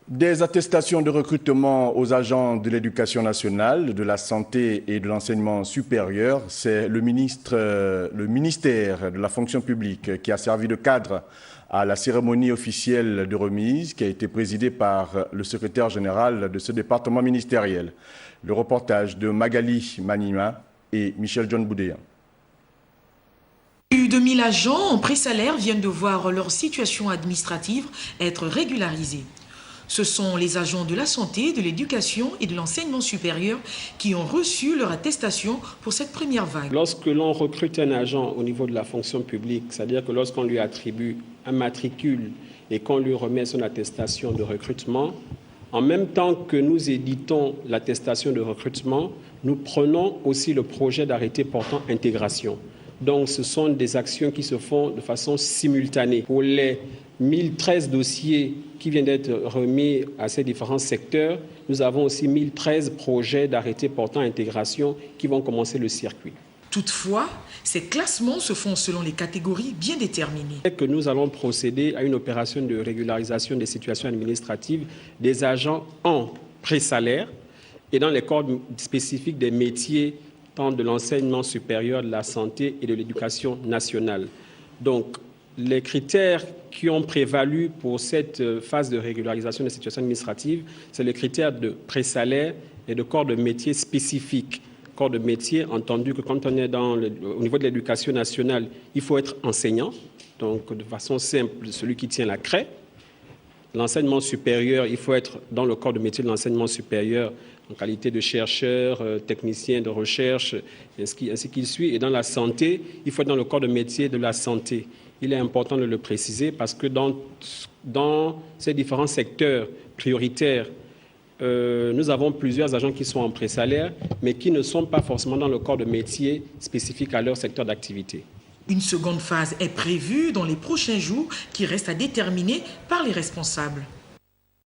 Des attestations de recrutement aux agents de l'éducation nationale, de la santé et de l'enseignement supérieur, c'est le ministère de la fonction publique qui a servi de cadre à la cérémonie officielle de remise qui a été présidée par le secrétaire général de ce département ministériel. Le reportage de Magali Manima et Michel John Boudéan. Plus de 1000 agents en pré-salaire viennent de voir leur situation administrative être régularisée. Ce sont les agents de la santé, de l'éducation et de l'enseignement supérieur qui ont reçu leur attestation pour cette première vague. Lorsque l'on recrute un agent au niveau de la fonction publique, c'est-à-dire que lorsqu'on lui attribue un matricule et qu'on lui remet son attestation de recrutement, en même temps que nous éditons l'attestation de recrutement, nous prenons aussi le projet d'arrêté portant intégration. Donc ce sont des actions qui se font de façon simultanée. Pour les 1013 dossiers qui viennent d'être remis à ces différents secteurs, nous avons aussi 1013 projets d'arrêté portant intégration qui vont commencer le circuit. Toutefois, ces classements se font selon les catégories bien déterminées. Que nous allons procéder à une opération de régularisation des situations administratives des agents en pré-salaire et dans les corps spécifiques des métiers tant de l'enseignement supérieur, de la santé et de l'éducation nationale. Donc, les critères qui ont prévalu pour cette phase de régularisation des situations administratives, c'est les critères de pré-salaire et de corps de métier spécifiques. Corps de métier, entendu que quand on est au niveau de l'éducation nationale, il faut être enseignant, donc de façon simple, celui qui tient la craie. L'enseignement supérieur, il faut être dans le corps de métier de l'enseignement supérieur en qualité de chercheur, technicien de recherche, ainsi qu'il suit. Et dans la santé, il faut être dans le corps de métier de la santé. Il est important de le préciser parce que dans ces différents secteurs prioritaires, nous avons plusieurs agents qui sont en pré-salaire, mais qui ne sont pas forcément dans le corps de métier spécifique à leur secteur d'activité. Une seconde phase est prévue dans les prochains jours qui reste à déterminer par les responsables.